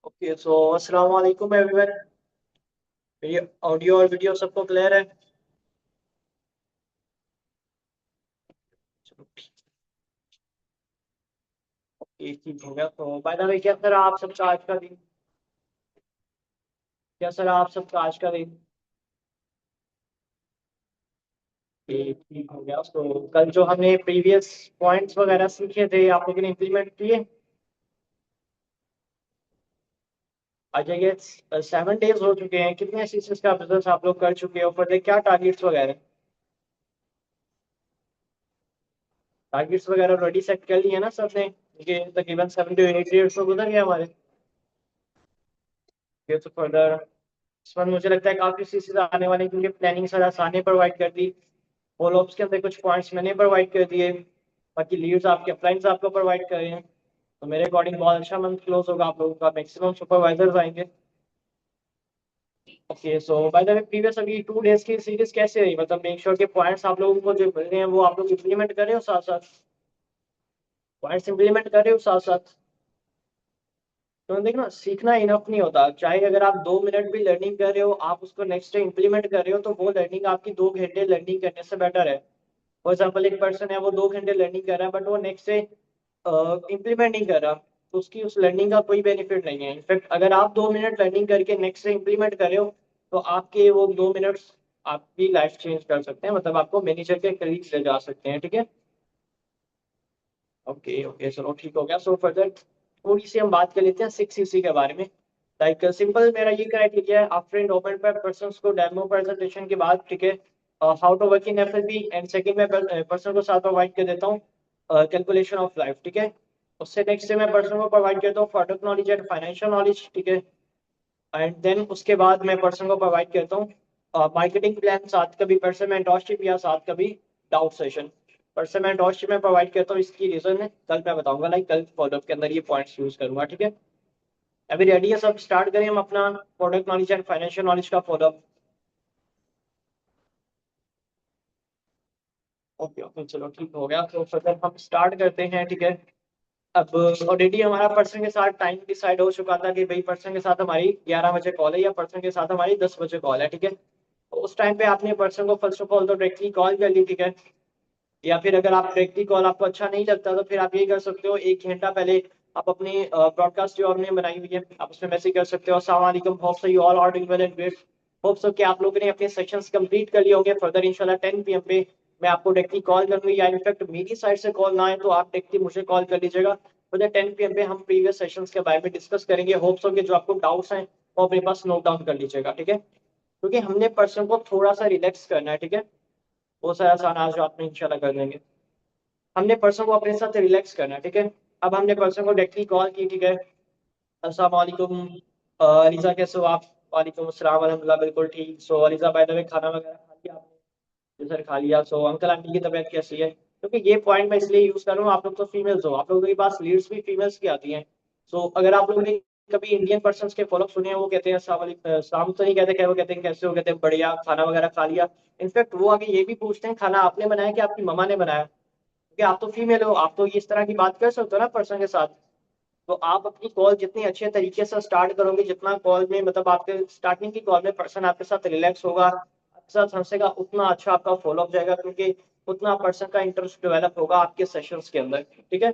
Okay so अस्सलाम वालेकुम everyone. मेरी ऑडियो और वीडियो सबको क्लियर है? चलो ठीक हो गया। तो बाय द वे क्या सर आप सबका आज का दिन, क्या सर आप सबका आज का दिन ठीक हो गया। तो कल जो हमने प्रीवियस पॉइंट्स वगैरह सीखे थे आप लोगों ने इम्प्लीमेंट किए? आज ये 7 डेज हो चुके हैं, कितने सीसीस का बिजनेस आप लोग कर चुके हो? फर्दर क्या टारगेट्स वगैरह टारगेट्स वगैरह ऑलरेडी सेट कर लिए ना सबने? ये तकरीबन 7 to 8 डेज तो गुजर गया हमारे। ये तो फर्दर इस बार मुझे लगता है काफी सीरीज आने वाले हैं, क्योंकि प्लानिंग सर आसानी प्रोवाइड कर दी। फॉलो अप्स के अंदर कुछ पॉइंट्स मैंने प्रोवाइड कर दिए, बाकी लीड्स आपके अपलाइंस आपको प्रोवाइड कर रहे हैं। तो मेरे अकॉर्डिंग बहुत अच्छा मंथ क्लोज होगा आप लोगों का, मैक्सिमम सुपरवाइजर्स आएंगे। Okay so bye the way previous अभी 2 डेज की सीरीज कैसे रही? मतलब मेक श्योर के पॉइंट्स आप लोगों को जो मिल रहे हैं वो आप लोग इम्प्लीमेंट कर रहे हो साथ साथ, पॉइंट्स इम्प्लीमेंट कर रहे हो साथ साथ। तो देखना सीखना इनफ नहीं होता, चाहे अगर आप 2 मिनट भी लर्निंग कर रहे हो आप उसको नेक्स्ट डे इंप्लीमेंट कर रहे हो, तो वो लर्निंग आपकी 2 घंटे लर्निंग करने से बेटर है। फॉर एग्जाम्पल एक पर्सन है वो 2 घंटे लर्निंग कर रहा है बट वो नेक्स्ट डे इम्प्लीमेंट नहीं कर रहा, तो उसकी उस लर्निंग का कोई बेनिफिट नहीं है। इनफैक्ट अगर आप 2 मिनट लर्निंग करके नेक्स्ट डे इम्प्लीमेंट कर रहे हो तो आपके वो 2 मिनट्स आपकी लाइफ चेंज कर सकते हैं, मतलब आपको मैनेजर के करीब ले जा सकते हैं। ठीक है, ओके ओके चलो ठीक हो गया। सो फर्दर थोड़ी सी हम बात कर लेते हैं 6cc के बारे में। लाइक सिंपल मेरा ये क्राइटेरिया है आफ्टर एनरोलमेंट पर पर्सन को डेमो प्रेजेंटेशन के बाद, ठीक है, how to work in FLP and second में पर्सन को साथ प्रोवाइड कर देता हूँ कैलकुलेशन ऑफ लाइफ। ठीक है, उससे नेक्स्ट से मैं पर्सन को प्रोवाइड करता हूँ product knowledge and financial knowledge. ठीक है, एंड देन उसके बाद मैं पर्सन को प्रोवाइड करता हूँ मार्केटिंग प्लान, साथ कभी पर्सन मेंटोरशिप या साथ कभी डाउट सेशन। पर्सन मेंटोरशिप में प्रोवाइड करता हूँ, इसकी रीजन है कल मैं बताऊंगा, लाइक कल फॉलोअप के अंदर ये पॉइंट्स यूज करूंगा। ठीक है, अभी रेडी है सब, स्टार्ट करें हम अपना product knowledge and financial knowledge का फॉलोअप। ओके ओके चलो ठीक हो गया। तो फिर हम स्टार्ट करते हैं। ठीक है, अब ऑलरेडी हमारा पर्सन के साथ टाइम डिसाइड हो चुका था कि भाई पर्सन के साथ हमारी 11 बजे कॉल है या पर्सन के साथ हमारी 10 बजे कॉल है। ठीक है, तो उस टाइम पे आपने पर्सन को फर्स्ट ऑफ ऑल तो डायरेक्टली कॉल कर ली। ठीक है, या फिर अगर आप डायरेक्टली कॉल आपको अच्छा नहीं लगता तो फिर आप ये कर सकते हो, 1 घंटा पहले आप अपनी ब्रॉडकास्ट जो आपने बनाई हुई है आप उसमें मैसेज कर सकते हो, अस्सलाम वालेकुम, hope so you all are doing well and great. Hope so कि आप लोगों ने अपने सेशंस कंप्लीट कर लिए होंगे। फर्दर इंशाल्लाह 10 PM पे मैं आपको डायरेक्टली कॉल करूंगी, या इनफैक्ट मेरी साइड से कॉल ना आए तो आप डायरेक्टली मुझे कॉल कर लीजिएगा। फर्दर 10 PM पे हम प्रीवियस सेशंस के बारे में डिस्कस करेंगे। होप सो कि जो आपको डाउट्स हैं वो अपने पास नोट डाउन कर लीजिएगा। ठीक है, क्योंकि हमने पर्सन को थोड़ा सा रिलैक्स करना है। ठीक है, वो सारा आसान आज रात में इंशाल्लाह कर देंगे। हमने पर्सन को अपने साथ रिलैक्स करना है। ठीक है, अब हमने पर्सन को डायरेक्टली कॉल की। ठीक है, अस्सलाम वालेकुम, अलीजा कैसे हो आप? वालेकुम अस्सलाम अल्हम्दुलिल्लाह बिल्कुल ठीक। सो अलीजा बाय द वे खाना वगैरह खा लिया आपने? जी सर खा लिया। सो अंकल आंटी की तबीयत कैसी है? क्योंकि ये पॉइंट मैं इसलिए यूज कर रहा हूँ, आप लोग तो फीमेल्स हो, आप लोगों के पास लीड्स भी फीमेल्स की आती हैं। सो अगर आप लोगों ने कभी इंडियन पर्सन के फॉलो सुने हैं, वो कहते हैं अस्सलाम वालेकुम, सलाम तो नहीं कहते, क्या वो कहते हैं कैसे हो, कहते हैं बढ़िया, खाना वगैरह खा लिया। इनफैक्ट वो आगे ये भी पूछते हैं खाना आपने बनाया कि आपकी मम्मा ने बनाया, क्योंकि आप तो फीमेल हो, आप तो इस तरह की बात कर सकते हो ना पर्सन के साथ। तो आप अपनी कॉल जितनी अच्छे तरीके से स्टार्ट करोगे, जितना कॉल में मतलब आपके स्टार्टिंग की कॉल में पर्सन आपके साथ रिलैक्स होगा, आपके साथ हंसेगा, उतना अच्छा आपका फॉलो अप जाएगा, क्योंकि उतना पर्सन का इंटरेस्ट डेवलप होगा आपके सेशंस के अंदर। ठीक है,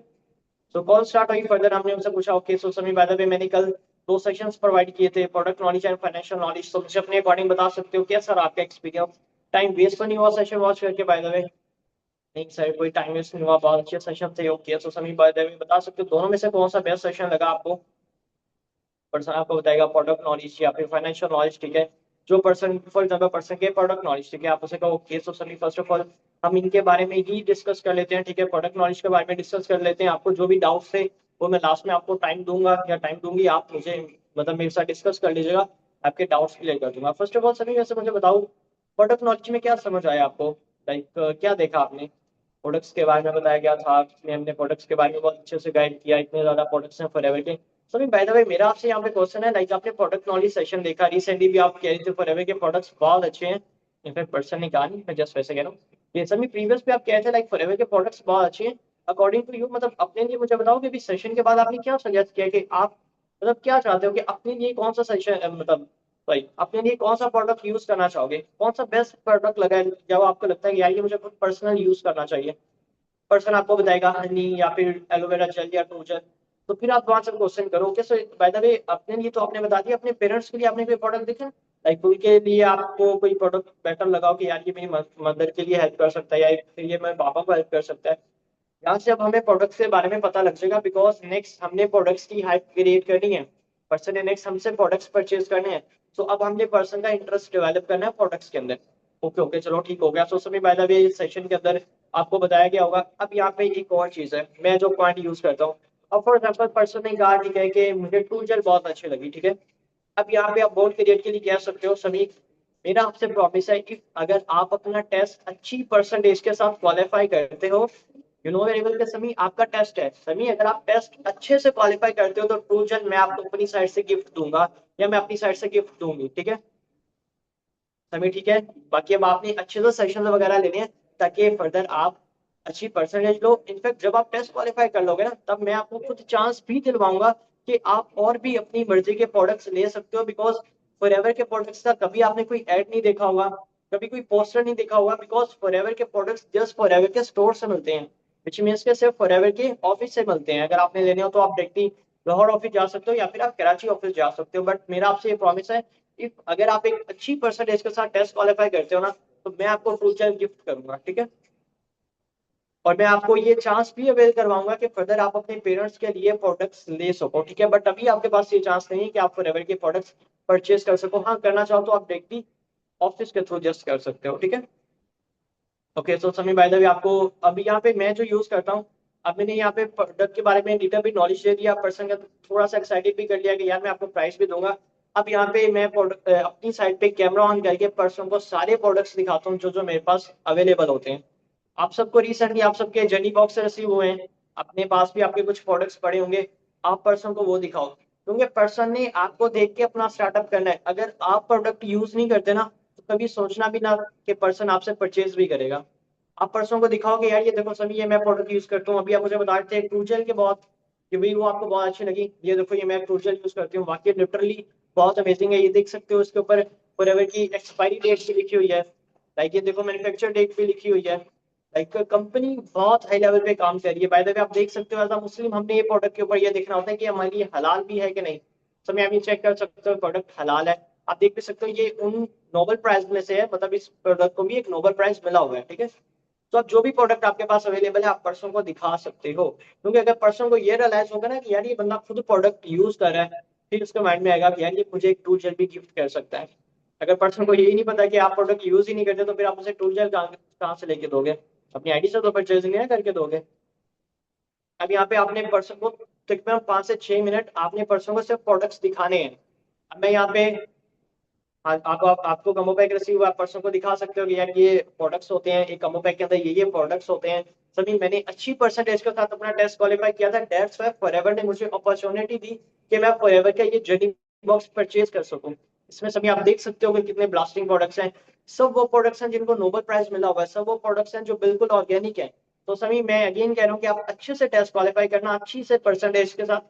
तो कॉल स्टार्ट हुई। फर्दर हमने उनसे पूछा ओके सो समी बाय द वे मैंने कल 2 सेशंस प्रोवाइड किए थे, product knowledge and financial knowledge, तो मुझे अपने अकॉर्डिंग बता सकते हो क्या सर आपका एक्सपीरियंस? टाइम वेस्ट तो नहीं हुआ सेशन वॉच करके बाय द वे? नहीं सर कोई टाइम वेस्ट नहीं हुआ, बहुत अच्छे सेशन थे। ओके सो समी बाय द वे बता सकते हो दोनों में से कौन सा बेस्ट सेशन लगा आपको? पर्सन आपको बताएगा प्रोडक्ट नॉलेज या फिर फाइनेंशियल नॉलेज। ठीक है, जो पर्सन फॉर एग्जाम्पल पर्सन के प्रोडक्ट नॉलेज, ठीक है, आप उसे कहो okay so Sunny first of all हम इनके बारे में ही डिस्कस कर लेते हैं। ठीक है, प्रोडक्ट नॉलेज के बारे में डिस्कस कर लेते हैं, आपको जो भी डाउट्स थे वो मैं लास्ट में आपको टाइम दूंगा या टाइम दूंगी, आप मुझे मतलब मेरे साथ डिस्कस कर लीजिएगा, आपके डाउट्स क्लियर कर दूंगा। फर्स्ट ऑफ ऑल सनी वैसे मुझे बताओ प्रोडक्ट नॉलेज में क्या समझ आया आपको? लाइक क्या देखा आपने? प्रोडक्ट्स के बारे में बताया गया था, आपने हमने प्रोडक्ट्स के बारे में बहुत अच्छे से गाइड किया, इतने ज्यादा प्रोडक्ट्स हैं फॉरएवर के। सभी बाय द वे मेरा आपसे यहाँ पे क्वेश्चन है, लाइक आपने प्रोडक्ट नॉलेज सेशन देखा रिसेंटली भी, आप कह रहे थे फॉरएवर के प्रोडक्ट्स बहुत अच्छे हैं। इनफैक्ट पर्सन ने कहा नहीं, मैं जस्ट वैसे कह रहा हूँ। ये सभी प्रीवियस पे आप कह रहे थे लाइक फॉरएवर के प्रोडक्ट्स बहुत अच्छे हैं। अकॉर्डिंग टू यू मतलब अपने लिए मुझे बताओ कि अभी सेशन के बाद आपने क्या सजेस्ट किया कि आप मतलब क्या चाहते हो कि अपने लिए कौन सा सजेशन, मतलब भाई अपने लिए कौन सा प्रोडक्ट यूज करना चाहोगे, कौन सा बेस्ट प्रोडक्ट लगा है जब आपको लगता है कि यार ये मुझे खुद पर्सनल यूज करना चाहिए। पर्सन आपको बताएगा हनी या फिर एलोवेरा जेल या टूजल। तो फिर आप वहां से क्वेश्चन करो कि सर बाय द वे अपने लिए तो आपने बता दिया, अपने पेरेंट्स के लिए आपने कोई प्रोडक्ट देखा, लाइक उनके लिए आपको कोई प्रोडक्ट बेटर लगाओ कि यार ये मेरी मदर के लिए हेल्प कर सकता है या फिर ये मेरे पापा को हेल्प कर सकता है। यहाँ से अब हमें प्रोडक्ट्स के बारे में पता लग जाएगा, बिकॉज नेक्स्ट हमने प्रोडक्ट्स की हाइप क्रिएट करनी है, पर्सन ने नेक्स्ट हमसे प्रोडक्ट्स परचेज करने हैं। तो अब हमने पर्सन का इंटरेस्ट डेवलप करना है प्रोडक्ट्स के अंदर। ओके ओके चलो ठीक हो गया। सो सभी बाय द वे इस सेशन के अंदर आपको बताया गया होगा। अब यहाँ पे एक और चीज है, मैं जो पॉइंट यूज करता हूँ। अब फॉर एग्जाम्पल पर्सन ने कहा ठीक है कि मुझे टूल जेल बहुत अच्छी लगी, ठीक है। अब यहाँ पे आप बोर्ड क्रिएट के लिए कह सकते हो सभी, मेरा आपसे प्रॉमिस है कि अगर आप अपना टेस्ट अच्छी परसेंटेज के साथ क्वालिफाई करते हो, यू नो वेरी वेल के समी आपका टेस्ट है समी, अगर आप टेस्ट अच्छे से क्वालिफाई करते हो तो ट्रूजन मैं आपको अपनी साइड से गिफ्ट दूंगा या मैं अपनी साइड से गिफ्ट दूंगी, ठीक है समी, ठीक है। बाकी अब आपने अच्छे से सेशन वगैरह लेने हैं ताकि फर्दर आप अच्छी परसेंटेज लो। इनफैक्ट जब आप टेस्ट क्वालिफाई कर लोगे ना तब मैं आपको खुद चांस भी दिलवाऊंगा कि आप और भी अपनी मर्जी के प्रोडक्ट्स ले सकते हो, बिकॉज फॉरएवर के प्रोडक्ट्स का कभी आपने कोई ऐड नहीं देखा होगा, कभी कोई पोस्टर नहीं देखा होगा, बिकॉज फॉरएवर के प्रोडक्ट्स जस्ट फॉरएवर के स्टोर से मिलते हैं, विच मीन्स के सिर्फ फॉरएवर के ऑफिस से मिलते हैं। अगर आपने लेने हो तो आप डायरेक्टली लाहौर ऑफिस जा सकते हो या फिर आप कराची ऑफिस जा सकते हो। बट मेरा आपसे ये प्रॉमिस है, इफ अगर आप एक अच्छी परसेंटेज के साथ टेस्ट क्वालिफाई करते हो ना तो मैं आपको फ्यूचर गिफ्ट करूंगा, ठीक है। और मैं आपको ये चांस भी अवेल करवाऊंगा कि फर्दर आप अपने पेरेंट्स के लिए प्रोडक्ट्स ले सको, ठीक है। बट अभी आपके पास ये चांस नहीं है कि आप फॉरएवर के प्रोडक्ट्स परचेज कर सको। हाँ करना चाहो तो आप डायरेक्टली ऑफिस के थ्रू जस्ट कर सकते हो, ठीक है। ओके सो समी बाय द वे आपको अभी यहाँ पे मैं जो यूज करता हूँ, अब मैंने यहाँ पे प्रोडक्ट के बारे में लिटिल भी नॉलेज दे दिया, पर्सन का थोड़ा सा एक्साइटेड भी कर लिया कि यार मैं आपको प्राइस भी दूंगा। अब यहाँ पे मैं अपनी साइड पे कैमरा ऑन करके पर्सन को सारे प्रोडक्ट्स दिखाता हूँ जो जो मेरे पास अवेलेबल होते हैं। आप सबको रिसेंटली आप सबके जर्नी बॉक्स से रिसीव हुए हैं, अपने पास भी आपके कुछ प्रोडक्ट्स पड़े होंगे, आप पर्सन को वो दिखाओ, क्योंकि पर्सन ने आपको देख के अपना स्टार्टअप करना है। अगर आप प्रोडक्ट यूज नहीं करते ना तो कभी सोचना भी ना कि पर्सन आपसे परचेज भी करेगा। आप पर्सन को दिखाओगे यार ये देखो सभी ये मैं प्रोडक्ट यूज करता हूँ, अभी आप मुझे बता रहे थे ट्रूजेल के बहुत कि भाई वो आपको बहुत अच्छी लगी, ये देखो ये मैं ट्रूजेल यूज करती हूँ, बाकी लिटरली बहुत अमेजिंग है, ये देख सकते हो इसके ऊपर फॉरएवर की एक्सपायरी डेट भी लिखी हुई है, लाइक ये देखो मैन्युफैक्चर डेट भी लिखी हुई है, लाइक कंपनी बहुत हाई लेवल पे काम कर रही है। बाय द वे आप देख सकते हो एज अ मुस्लिम हमने ये प्रोडक्ट के ऊपर ये देखना होता है कि हमारे लिए हलाल भी है कि नहीं। समय आप ये चेक कर सकते हो प्रोडक्ट हलाल है, आप देख भी सकते हो ये उन नोबल प्राइज में से है, मतलब इस प्रोडक्ट को भी एक नोबल प्राइज मिला हुआ है, ठीक है। तो अब जो भी प्रोडक्ट आपके पास अवेलेबल है आप पर्सन को दिखा सकते हो, क्योंकि अगर पर्सन को ये रियलाइज होगा ना कि यार ये बंदा खुद प्रोडक्ट यूज कर रहा है, फिर उसके माइंड में आएगा कि यार ये मुझे एक टूल जेल भी गिफ्ट कर सकता है। अगर पर्सन को यही नहीं पता कि आप प्रोडक्ट यूज ही नहीं करते तो फिर आप उसे टूल जेल कहाँ से लेके दोगे, अपनी आईडी से तो परचेजिंग नहीं करके दोगे। अब यहाँ पे आपने पर्सन को तकरीबन 5 से 6 मिनट आपने पर्सन को सिर्फ प्रोडक्ट्स दिखाने हैं। अब मैं यहाँ पे हाँ आपको कम्बो पैक रिसीव हुआ, पर्सन को दिखा सकते हो कि यार ये प्रोडक्ट्स होते हैं, एक कम्बो पैक के अंदर ये प्रोडक्ट्स होते हैं। सभी मैंने अच्छी परसेंटेज के साथ अपना टेस्ट क्वालिफाई किया था, दैट्स व्हाई फॉरएवर ने मुझे अपॉर्चुनिटी दी कि मैं फॉरएवर का ये जर्नी बॉक्स परचेज कर सकूं। इसमें सभी आप देख सकते हो कि कितने ब्लास्टिंग प्रोडक्ट्स हैं, सब वो प्रोडक्ट्स हैं जिनको नोबेल प्राइज मिला हुआ है, सब वो प्रोडक्ट्स हैं जो बिल्कुल ऑर्गेनिक है। तो सभी मैं अगेन कह रहा हूँ कि आप अच्छे से टेस्ट क्वालिफाई करना, अच्छी से परसेंटेज के साथ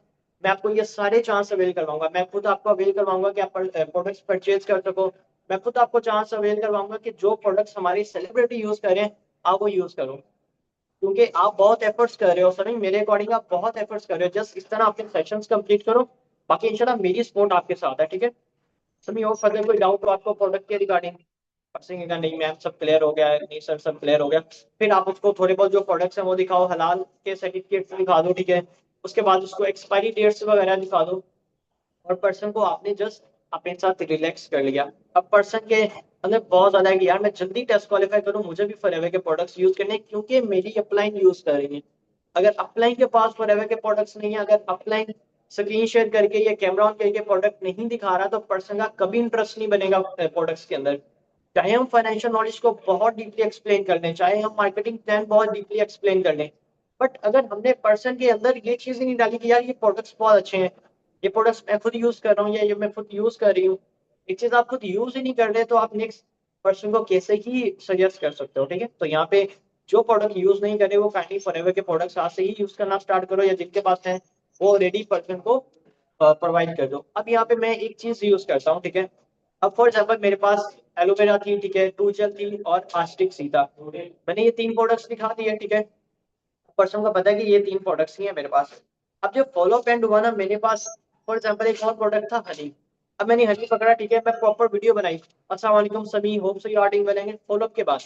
मैं आपको ये सारे चांस अवेल करवाऊंगा, मैं खुद आपको अवेल करवाऊंगा कि आप प्रोडक्ट्स परचेज कर सको। मैं खुद आपको चांस अवेल करवाऊंगा कि जो प्रोडक्ट्स हमारी सेलिब्रिटी यूज करें आप वो यूज करो, क्योंकि आप बहुत एफर्ट्स कर रहे हो सभी, मेरे अकॉर्डिंग आप बहुत एफर्ट्स कर रहे हो। जस्ट इस तरह अपने सेशंस कंप्लीट करो, बाकी इंशाल्लाह मेरी सपोर्ट आपके साथ है, ठीक है। सभी और फर्दर कोई डाउट हो आपको प्रोडक्ट के रिगार्डिंग, पर्सन का नहीं मैम सब क्लियर हो गया है, नहीं सर सब क्लियर हो गया, फिर आप उसको थोड़े बहुत जो प्रोडक्ट्स हैं वो दिखाओ, हलाल के सर्टिफिकेट्स दिखा दो, ठीक है। उसके बाद उसको एक्सपायरी डेट्स वगैरह दिखा दो, और पर्सन को आपने जस्ट अपने साथ रिलैक्स कर लिया। अब पर्सन के अंदर बहुत ज्यादा है कि यार मैं जल्दी टेस्ट क्वालिफाई करूं, मुझे भी फॉरएवर के प्रोडक्ट्स यूज करने हैं, क्योंकि मेरी अपलाइन यूज कर रही है। अगर अपलाइन के पास फॉरएवर के प्रोडक्ट्स नहीं है, अगर अपलाइन स्क्रीन शेयर करके या कैमरा ऑन करके प्रोडक्ट नहीं दिखा रहा तो पर्सन का कभी इंटरेस्ट नहीं बनेगा प्रोडक्ट्स के अंदर। चाहे हम फाइनेंशियल नॉलेज को बहुत डीपली एक्सप्लेन कर लें, चाहे हम मार्केटिंग प्लान बहुत डीपली एक्सप्लेन कर लें, बट अगर हमने पर्सन के अंदर ये चीज ही नहीं डाली कि यार ये प्रोडक्ट्स बहुत अच्छे हैं, ये प्रोडक्ट्स मैं खुद यूज कर रहा हूँ या ये मैं खुद यूज कर रही हूँ, एक चीज आप खुद यूज ही नहीं कर रहे तो आप नेक्स्ट पर्सन को कैसे ही सजेस्ट कर सकते हो, ठीक है। तो यहाँ पे जो प्रोडक्ट यूज नहीं करे वो काइंडली फॉरएवर के प्रोडक्ट्स आज से ही यूज करना स्टार्ट करो, या जिनके पास है वो ऑलरेडी पर्सन को प्रोवाइड कर दो। अब यहाँ पे मैं एक चीज यूज करता हूँ, ठीक है। अब फॉर एग्जाम्पल मेरे पास एलोवेरा थी, ठीक है, टू जेल थी और आस्टिक सी था। मैंने ये 3 प्रोडक्ट्स दिखा दिए, ठीक है। पर्सन को पता है कि ये 3 प्रोडक्ट्स ही है मेरे पास। अब जब फॉलो एंड हुआ ना, मेरे पास फॉर एग्जाम्पल एक और प्रोडक्ट था हनी। अब मैंने हनी पकड़ा, ठीक है, मैं प्रॉपर वीडियो बनाई। अस्सलाम वालेकुम Sami, hope so you are doing well and follow up के बाद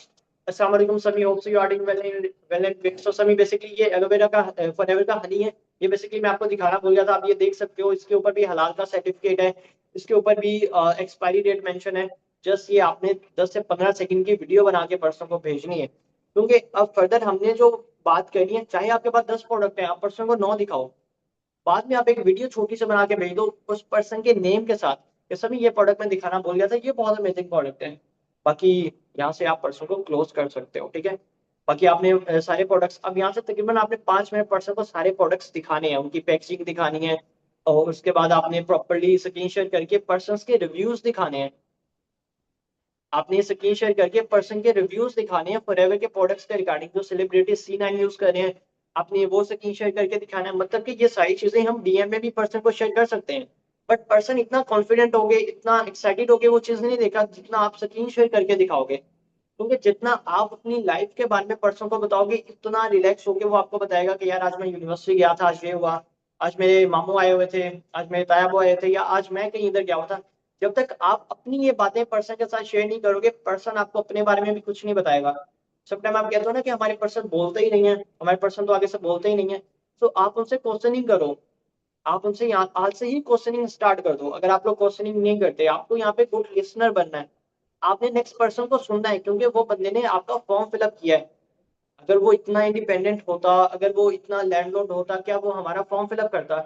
अस्सलाम वालेकुम Sami, hope so you are doing well and so Sami basically ये एलोवेरा का फॉरएवर का हनी है। ये बेसिकली मैं आपको दिखाना भूल गया था, आप ये देख सकते हो, इसके ऊपर भी हलाल का सर्टिफिकेट है, इसके ऊपर भी एक्सपायरी डेट मेंशन है। जस्ट ये आपने 10 से 15 सेकंड की वीडियो बना के पर्सन को भेजनी है, क्योंकि अब फर्दर हमने जो बात करनी है, चाहे आपके पास 10 प्रोडक्ट है, आप पर्सन को 9 दिखाओ, बाद में आप एक वीडियो छोटी से बना के भेज दो उस पर्सन के नेम के साथ कि सभी ये प्रोडक्ट मैं दिखाना भूल गया था, ये बहुत अमेजिंग प्रोडक्ट है। बाकी यहाँ से आप पर्सन को क्लोज कर सकते हो, ठीक है। बाकी आपने सारे प्रोडक्ट्स, अब यहाँ से तकरीबन आपने 5 मिनट पर्सन को सारे प्रोडक्ट्स दिखाने हैं, उनकी पैकेजिंग दिखानी है, और उसके बाद आपने प्रॉपरली स्क्रीन शेयर करके पर्सन के रिव्यूज दिखाने हैं। आपने स्क्रीन शेयर करके पर्सन के रिव्यूज दिखाने हैं फॉरएवर के प्रोडक्ट्स के रिगार्डिंग, जो सेलिब्रिटी C9 यूज कर रहे हैं, आपने वो स्क्रीन शेयर करके दिखाना है। मतलब कि ये सारी चीजें हम डीएम में भी पर्सन को शेयर कर सकते हैं, बट पर्सन इतना कॉन्फिडेंट हो गए, इतना एक्साइटेड हो गए वो चीज नहीं देखा जितना आप स्क्रीन शेयर करके दिखाओगे। क्योंकि जितना आप अपनी लाइफ के बारे में पर्सन को बताओगे, इतना रिलैक्स होके वो आपको बताएगा कि यार आज मैं यूनिवर्सिटी गया था, आज ये हुआ, आज मेरे मामू आए हुए थे, आज मेरे तायाबू आए थे, या आज मैं कहीं इधर गया हुआ था। जब तक आप अपनी ये बातें पर्सन के साथ शेयर नहीं करोगे, पर्सन आपको अपने बारे में भी कुछ नहीं बताएगा। सब टाइम आप कहते हो ना कि हमारे पर्सन बोलते ही नहीं है, हमारे पर्सन तो आगे से बोलते ही नहीं है। तो आप उनसे क्वेश्चनिंग करो, आप उनसे यहाँ आज से ही क्वेश्चनिंग स्टार्ट कर दो। अगर आप लोग क्वेश्चनिंग नहीं करते, आपको यहाँ पे गुड लिसनर बनना है, आपने नेक्स्ट पर्सन को सुनना है, क्योंकि वो बंदे ने आपका फॉर्म फिलअप किया है। अगर वो इतना इंडिपेंडेंट होता, अगर वो इतना लैंडलॉर्ड होता, क्या वो हमारा फॉर्म फिलअप करता?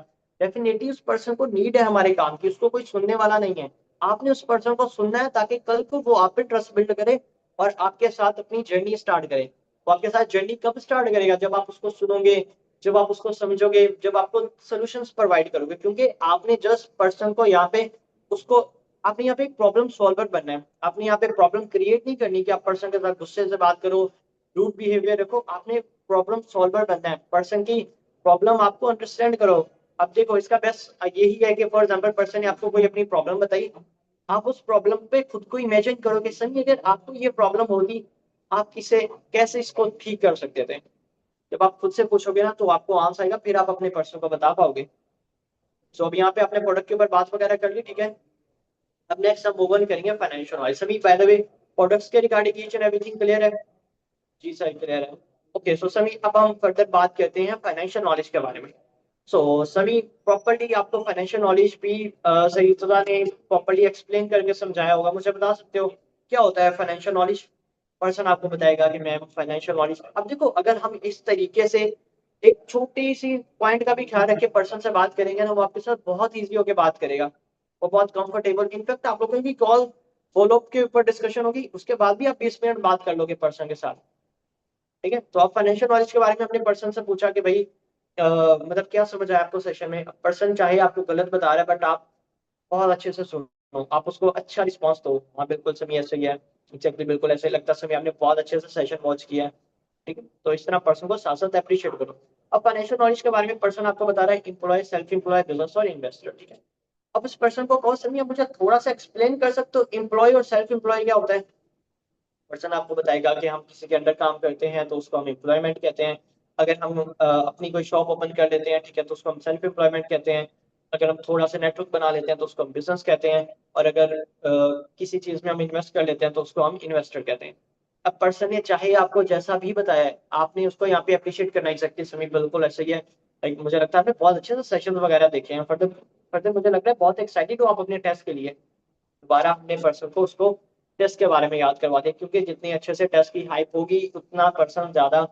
डेफिनेटली उस पर्सन को नीड है हमारे काम की, उसको कोई सुनने वाला नहीं है। आपने उस पर्सन को सुनना है ताकि कल को वो आप पे ट्रस्ट बिल्ड करे और आपके साथ अपनी जर्नी स्टार्ट करे। वो आपके साथ जर्नी कब स्टार्ट करेगा? जब आप उसको सुनोगे, जब आप उसको समझोगे, जब आपको सॉल्यूशंस प्रोवाइड करोगे। क्योंकि आपने जस्ट पर्सन को यहाँ पे उसको आपने यहाँ पे एक प्रॉब्लम सॉल्वर बनना है। आपने यहाँ पे प्रॉब्लम क्रिएट नहीं करनी कि आप पर्सन के साथ गुस्से से बात करो, रूड बिहेवियर रखो। आपने प्रॉब्लम सॉल्वर बनना है, पर्सन की प्रॉब्लम आपको अंडरस्टैंड करो। अब देखो इसका बेस्ट यही है कि फॉर एग्जांपल पर्सन ने आपको कोई अपनी प्रॉब्लम बताई, आप उस प्रॉब्लम पे खुद को इमेजिन करो कि सही अगर आपको ये प्रॉब्लम होगी, आप इसे कैसे इसको ठीक कर सकते थे। जब आप खुद से पूछोगे ना, तो आपको आंसर आएगा, फिर आप अपने पर्सन को बता पाओगे। सो अब यहाँ पे अपने प्रोडक्ट के ऊपर बात वगैरह कर ली, ठीक है। अब नेक्स्ट हम मूव ऑन करेंगे फाइनेंशियल वाइज। सभी बाय द वे प्रोडक्ट्स के regarding each and everything clear है? जी सर क्लियर है। ओके, सो सभी अब हम फर्दर बात करते हैं फाइनेंशियल नॉलेज के बारे में। सो सभी प्रॉपर्ली आपको फाइनेंशियल नॉलेज भी सही तरह ने प्रॉपर्ली एक्सप्लेन करके समझाया होगा। मुझे बता सकते हो क्या होता है फाइनेंशियल नॉलेज? पर्सन आपको बताएगा कि मैम फाइनेंशियल नॉलेज। अब देखो अगर हम इस तरीके से एक छोटी सी पॉइंट का भी ख्याल रख के पर्सन से बात करेंगे ना, वो आपके साथ बहुत ईजी होकर बात करेगा, वो बहुत कंफर्टेबल। इनफैक्ट आप लोगों की कॉल फॉलो अप के ऊपर डिस्कशन होगी, उसके बाद भी आप 20 मिनट बात कर लोगे पर्सन के साथ, ठीक है। तो आप फाइनेंशियल नॉलेज के बारे में अपने पर्सन से पूछा कि भाई मतलब क्या समझ आया आपको सेशन में। पर्सन चाहे आपको गलत बता रहा है, बट आप बहुत अच्छे से सुनो, आप उसको अच्छा रिस्पॉन्स दो। हाँ बिल्कुल सही ऐसे ही है, एग्जैक्टली बिल्कुल ऐसे ही लगता है, सभी आपने बहुत अच्छे से सेशन वॉच किया है, ठीक है। तो इस तरह पर्सन को साथ साथ अप्रिशिएट करो। अब फाइनेंशियल नॉलेज के बारे में पर्सन आपको बता रहा है एम्प्लॉय, सेल्फ एम्प्लॉय, बिजनेस और इन्वेस्टर, ठीक है। अब इस पर्सन को कहो सर मुझे थोड़ा सा एक्सप्लेन कर सकते हो एम्प्लॉय और सेल्फ एम्प्लॉय क्या होता है? पर्सन आपको बताएगा कि हम किसी के अंडर काम करते हैं तो उसको हम एम्प्लॉयमेंट कहते हैं। अगर हम अपनी कोई शॉप ओपन कर लेते हैं, ठीक है, तो उसको हम सेल्फ एम्प्लॉयमेंट कहते हैं। अगर हम थोड़ा सा नेटवर्क बना लेते हैं तो उसको हम बिजनेस कहते हैं। और अगर किसी चीज में हम इन्वेस्ट कर लेते हैं तो उसको हम इन्वेस्टर कहते हैं। अब पर्सन ने चाहे आपको जैसा भी बताया है, आपने उसको यहाँ पे अप्रिशिएट करना ही सकते समय बिल्कुल ऐसे ही है। Like, मुझे लगता है आपने बहुत अच्छे से सेशन वगैरह देखे हैं। फर्दर फर्दर मुझे लग रहा है बहुत एक्साइटेड हो आप अपने टेस्ट के लिए। दोबारा अपने पर्सन को उसको टेस्ट के बारे में याद करवाते हैं, क्योंकि जितनी अच्छे से टेस्ट की हाइप होगी, उतना पर्सन ज्यादा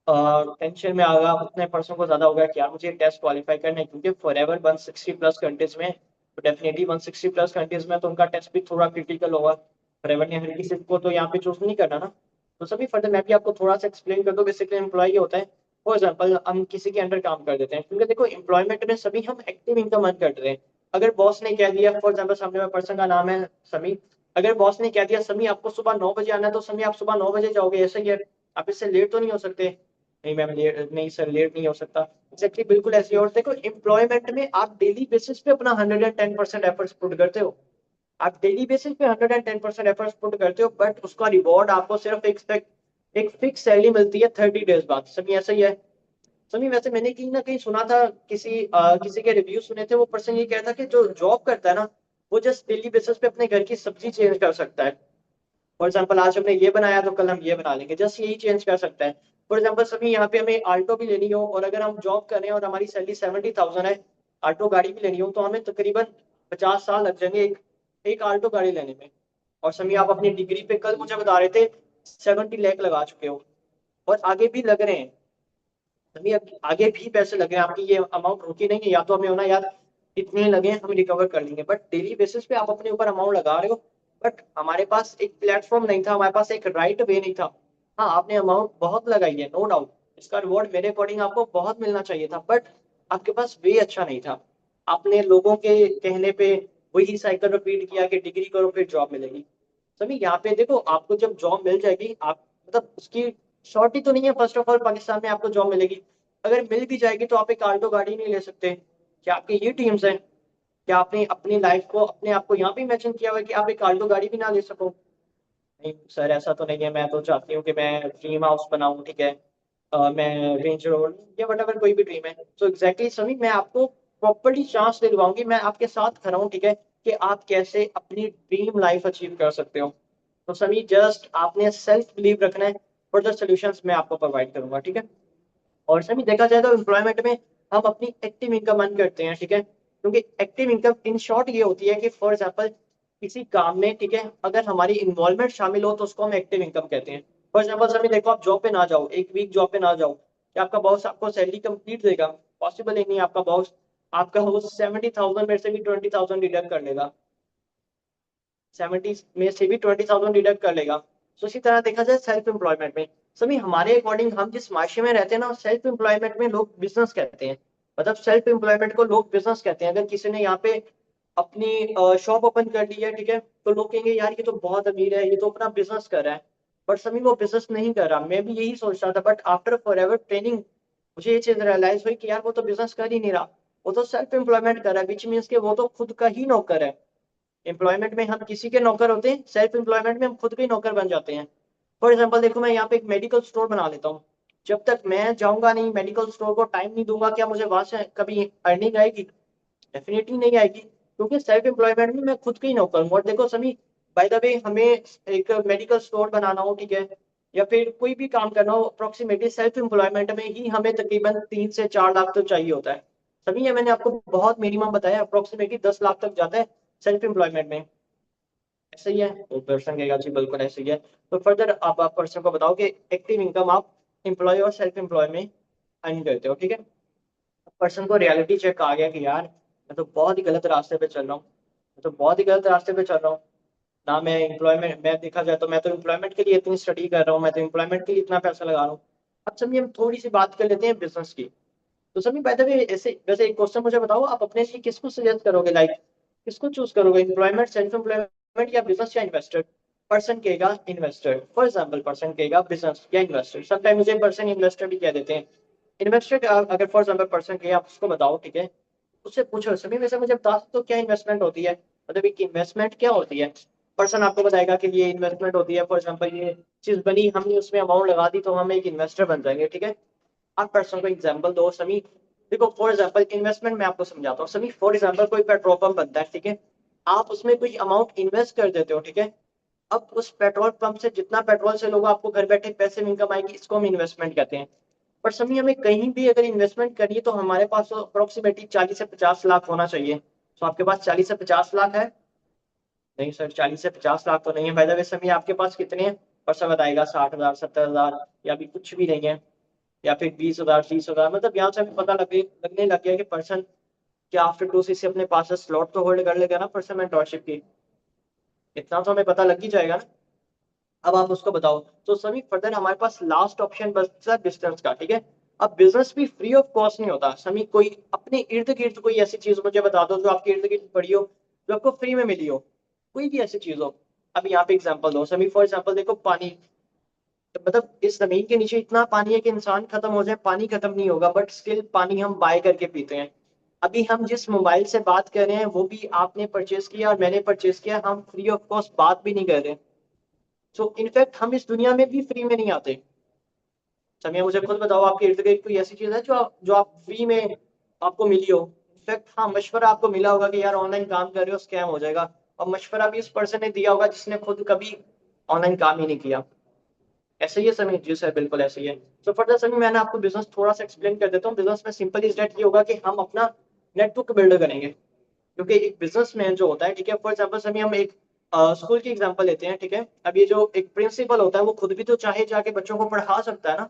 टेंशन में आएगा, उतने पर्सन को ज्यादा होगा कि यार मुझे टेस्ट क्वालिफाई करना है। क्योंकि फॉरएवर 160 प्लस कंट्रीज में, तो डेफिनेटली 160 प्लस कंट्रीज में तो उनका टेस्ट भी थोड़ा क्रिटिकल होगा। फॉरएवर ने हर किसी को तो यहाँ पे चूज नहीं करना ना। तो सभी फर्दर मैं भी आपको थोड़ा सा एक्सप्लेन कर दूं। बेसिकली एम्प्लॉय होता है, फॉर एग्जाम्पल हम किसी के अंडर काम कर देते हैं, क्योंकि देखो एम्प्लॉयमेंट में सभी हम एक्टिव इनकम अर्न करते हैं। अगर बॉस ने कह दिया, फॉर एग्जाम्पल सामने वाले पर्सन का नाम है समी, अगर बॉस ने कह दिया समी आपको सुबह 9 बजे आना है, तो समी आप सुबह 9 बजे जाओगे, ऐसा ही है। आप इससे लेट तो नहीं हो सकते। नहीं मैम लेट नहीं सर, लेट नहीं हो सकता। एग्जैक्टली बिल्कुल ऐसे ही। और देखो एम्प्लॉयमेंट में आप डेली बेसिस पे अपना 110% एफर्ट्स पुट करते हो। आप डेली बेसिस पे 110% एफर्ट्स पुट करते हो, बट उसका रिवॉर्ड आपको सिर्फ एक फिक्स सैलरी मिलती है 30 डेज बाद। सभी ऐसा ही है। सभी वैसे मैंने कहीं ना कहीं सुना था, किसी के रिव्यू सुने थे, वो पर्सन ये कहता कि जो जॉब करता है ना, वो जस्ट डेली बेसिस पे अपने घर की सब्जी चेंज कर सकता है। फॉर एग्जाम्पल आज हमने ये बनाया तो कल हम ये बना लेंगे, जस्ट यही चेंज कर सकता है। फॉर एग्जाम्पल सभी यहाँ पे हमें आल्टो भी लेनी हो, और अगर हम जॉब कर रहे हैं और हमारी सैलरी 70,000 है, आल्टो गाड़ी भी लेनी हो, तो हमें तकरीबन 50 साल लग जाएंगे एक आल्टो गाड़ी लेने में। और सभी आप अपनी डिग्री पे कल मुझे बता रहे थे 70 लाख लगा चुके हो, और आगे भी लग रहे हैं। तभी अब आगे भी पैसे लगे हैं, आपकी ये अमाउंट रुकी नहीं है। या तो हमें होना यार इतने लगे हम रिकवर कर लेंगे, बट डेली बेसिस पे आप अपने ऊपर अमाउंट लगा रहे हो। बट हमारे पास एक प्लेटफॉर्म नहीं था, हमारे पास एक राइट वे नहीं था। हाँ आपने अमाउंट बहुत लगाई है, नो डाउट, इसका रिवॉर्ड मेरे अकॉर्डिंग आपको बहुत मिलना चाहिए था, बट आपके पास वे अच्छा नहीं था। आपने लोगों के कहने पे वही साइकिल रिपीट किया कि डिग्री करो फिर जॉब मिलेगी। सभी यहाँ पे देखो, आपको जब जॉब मिल जाएगी, आप मतलब उसकी शॉर्टी तो नहीं है, फर्स्ट ऑफ ऑल पाकिस्तान में आपको जॉब मिलेगी। अगर मिल भी जाएगी तो आप एक आल्टो गाड़ी नहीं ले सकते। क्या आपके ये ड्रीम्स हैं? क्या आपने अपनी लाइफ को अपने आप को यहाँ पे इमेजिन किया हुआ है कि आप एक आल्टो गाड़ी भी ना ले सको? नहीं सर, ऐसा तो नहीं है। मैं तो चाहती हूँ कि मैं ड्रीम हाउस बनाऊँ, ठीक है। मैं रेंज रोवर या वट एवर कोई भी ड्रीम है, तो एग्जैक्टली सभी मैं आपको प्रॉपरली चांस दिलवाऊंगी, मैं आपके साथ खड़ा हूँ, ठीक है, कि आप कैसे अपनी ड्रीम लाइफ अचीव कर सकते हो। तो सभी जस्ट आपने सेल्फ बिलीव रखना है, और द सॉल्यूशंस मैं आपको प्रोवाइड करूंगा, ठीक है। और सभी देखा जाए तो एम्प्लॉयमेंट में हम अपनी एक्टिव इनकम अर्न करते हैं, ठीक है, क्योंकि एक्टिव इनकम इन शॉर्ट ये होती है कि फॉर एग्जांपल किसी काम में, ठीक है, अगर हमारी इन्वॉल्वमेंट शामिल हो तो उसको हम एक्टिव इनकम कहते हैं। फॉर एग्जांपल सभी देखो, आप जॉब पे ना जाओ, एक वीक जॉब पे ना जाओ, क्या आपका बॉस आपको सैलरी कंप्लीट देगा? पॉसिबल ही नहीं। आपका बॉस 70,000 में से भी 20,000 डिडक्ट कर लेगा। 70 में से भी 20,000 डिडक्ट कर लेगा। तो इसी तरह देखा जाए सेल्फ एम्प्लॉयमेंट में, सभी हमारे अकॉर्डिंग हम जिस माशरे में रहते हैं ना, सेल्फ एम्प्लॉयमेंट में लोग बिजनेस कहते हैं। मतलब सेल्फ एम्प्लॉयमेंट को लोग बिजनेस कहते हैं। अगर किसी ने यहाँ पे अपनी शॉप ओपन कर ली है, ठीक है, तो लोग कहेंगे यार ये तो बहुत अमीर है, ये तो अपना बिजनेस कर रहा है। बट सभी वो बिजनेस नहीं कर रहा। मैं भी यही सोच रहा था, but after for ever training मुझे ये चीज रियलाइज हुई कि यार वो तो बिजनेस कर ही नहीं रहा, वो तो सेल्फ एम्प्लॉयमेंट कर रहा है, विच मीन्स कि वो तो खुद का ही नौकर है। एम्प्लॉयमेंट में हम किसी के नौकर होते हैं, सेल्फ एम्प्लॉयमेंट में हम खुद के ही नौकर बन जाते हैं। फॉर एग्जाम्पल देखो, मैं यहाँ पे एक मेडिकल स्टोर बना लेता हूँ। जब तक मैं जाऊंगा नहीं मेडिकल स्टोर को टाइम नहीं दूंगा, क्या मुझे वहां से कभी अर्निंग आएगी? डेफिनेटली नहीं आएगी, क्योंकि सेल्फ एम्प्लॉयमेंट में मैं खुद के ही नौकर हूँ। और देखो सभी, बाय द वे, हमें एक मेडिकल स्टोर बनाना हो, ठीक है, या फिर कोई भी काम करना हो, अप्रोक्सीमेटली सेल्फ एम्प्लॉयमेंट में ही हमें तकरीबन 3 से 4 लाख तो चाहिए होता है। सभी ये मैंने आपको बहुत मिनिमम बताया, अप्रोक्सीमेटली 10 लाख तक जाता है सेल्फ एम्प्लॉयमेंट में। ऐसे ही है तो पर्सन कहेगा जी बिल्कुल ऐसे ही है। तो फर्दर आप पर्सन को बताओ कि एक्टिव इनकम आप एम्प्लॉय और सेल्फ एम्प्लॉय में अर्न करते हो, ठीक है। पर्सन को रियलिटी चेक आ गया कि यार मैं तो बहुत ही गलत रास्ते पे चल रहा हूँ, मैं तो बहुत ही गलत रास्ते पे चल रहा हूँ। ना मैं एम्प्लॉयमेंट, मैं देखा जाए तो मैं तो एम्प्लॉयमेंट के लिए इतनी स्टडी कर रहा हूँ, मैं तो एम्प्लॉयमेंट के लिए इतना पैसा लगा रहा हूँ। अब सभी हम थोड़ी सी बात कर लेते हैं बिजनेस की। तो सभी बाय द वे, ऐसे वैसे एक क्वेश्चन मुझे बताओ, आप अपने लिए किसको सजेस्ट करोगे, लाइक किसको चूज करोगे, एम्प्लॉयमेंट, सेल्फ एम्प्लॉयमेंट या बिजनेस या इन्वेस्टर? पर्सन कहेगा इन्वेस्टर, फॉर एग्जाम्पल पर्सन कहेगा बिजनेस या इन्वेस्टर, समटाइम मुझे पर्सन इन्वेस्टर भी कह देते हैं। इन्वेस्टर अगर फॉर एग्जाम्पल पर्सन कहे, आप उसको बताओ, ठीक है, उससे पूछो सभी वैसे मुझे बता सकते हो क्या इन्वेस्टमेंट होती है, मतलब एक इन्वेस्टमेंट क्या होती है? पर्सन आपको बताएगा कि ये इन्वेस्टमेंट होती है, फॉर एग्जाम्पल ये चीज बनी, हमने उसमें अमाउंट लगा दी तो हम एक इन्वेस्टर बन जाएंगे, ठीक है। आप पर्सन को एग्जाम्पल दो समी। देखो फॉर एग्जाम्पल इन्वेस्टमेंट मैं आपको समझाता हूँ समी। फॉर एग्जाम्पल कोई पेट्रोल पंप बनता है, ठीक है, आप उसमें कोई अमाउंट इन्वेस्ट कर देते हो, ठीक है। अब उस पेट्रोल पंप से जितना पेट्रोल से लोग आपको घर बैठे पैसे में इनकम आएगी, इसको हम इन्वेस्टमेंट कहते हैं। पर समी हमें कहीं भी अगर इन्वेस्टमेंट करिए तो हमारे पास अप्रोक्सीमेटली 40 से 50 लाख होना चाहिए। तो आपके पास 40 से 50 लाख है? नहीं सर, 40 से 50 लाख तो नहीं है। फायदा वैसे समय आपके पास कितने हैं? पर्सन बताएगा 60,000, 70,000, या भी कुछ भी नहीं है, या फिर 20,000, 30,000। मतलब यहाँ से हमें पता लगने लग गया कि पर्सन क्या आफ्टर 2 CC अपने पास स्लॉट तो होल्ड कर लेगा ना पर्सन मेंटोरशिप की। इतना तो हमें पता लग ही जाएगा ना। अब आप उसको बताओ। तो सभी फर्दर हमारे पास लास्ट ऑप्शन बचता है बिजनेस का, ठीक है। अब बिजनेस भी फ्री ऑफ कॉस्ट नहीं होता सभी। कोई अपने इर्द गिर्द कोई ऐसी चीज मुझे बता दो जो आपके इर्द गिर्द पड़ी हो, जो आपको फ्री में मिली हो, कोई भी ऐसी चीज हो। अब यहाँ पे एग्जांपल दो सभी। फॉर एग्जांपल देखो, पानी। तो मतलब इस जमीन के नीचे इतना पानी है कि इंसान खत्म हो जाए पानी खत्म नहीं होगा, बट स्टिल पानी हम बाय करके पीते हैं। अभी हम जिस मोबाइल से बात कर रहे हैं वो भी आपने परचेज किया और मैंने परचेज किया, हम फ्री ऑफ कॉस्ट बात भी नहीं कर रहे। सो इनफैक्ट हम इस दुनिया में भी फ्री में नहीं आते। समिया मुझे खुद बताओ, आपके इर्द गिर्द कोई ऐसी चीज है जो आप फ्री में आपको मिली हो? इनफैक्ट हाँ, मशवरा आपको मिला होगा कि यार ऑनलाइन काम कर रहे हो स्कैम हो जाएगा, और मशवरा भी उस पर्सन ने दिया होगा जिसने खुद कभी ऑनलाइन काम ही नहीं किया। ऐसे ही है समी, जी सर बिल्कुल ऐसे ही है। तो फर्दर समी मैंने आपको बिजनेस थोड़ा सा एक्सप्लेन कर देता हूँ। बिजनेस में सिंपल इज दैट ये होगा कि हम अपना नेटवर्क बिल्ड करेंगे। क्योंकि एक बिजनेसमैन जो होता है, ठीक है, फॉर एग्जाम्पल समी हम एक स्कूल की एग्जांपल लेते हैं, ठीक है। अब ये जो एक प्रिंसिपल होता है वो खुद भी तो चाहे जाके बच्चों को पढ़ा सकता है ना,